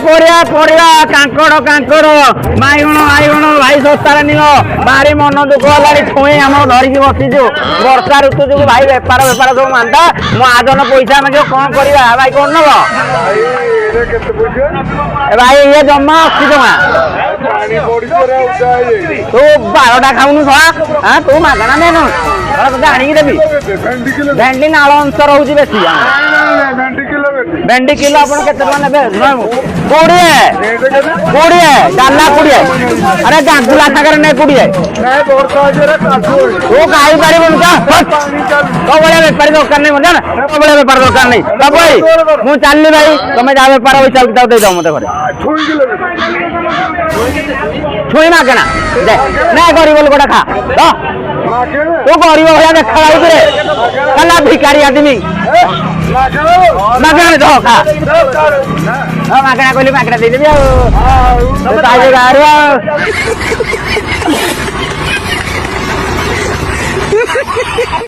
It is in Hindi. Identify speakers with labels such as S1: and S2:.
S1: परिया परिया कांकड़ कांकड़ बाइगण बाइगण भाई सस्तार निल भारी मन दुख है छुई आम धरिकी बसीचु वर्षा ऋतु जो भाई बेपार बेपार सब मांदा मो आजन पैसा मांग कौन करवा भाई कौन नब भाई ये जमा 80 टका तू 12टा खाऊनु हाँ तू मागणा देनु तुझे आणिकी देवी भेंडी नाल अंश रोचे बेसी भेंडी किलो आप के 20 डाला 20 अरे गांधुला सागर नहीं 20 तू खाई पार तो भाया बेपारी दरकार नहीं मजा ना भाया बेपार दरकार नहीं तब भाई मुझे चलनी भाई तुम जहाँ बेपार वही चल दे दो मत घर छुई मागणा दे ना गरीब लोक खा तू गरीब भाया देखा कला भिकारी आदमी मागणा दो खा मागणा कहली मागणा देदेवी आ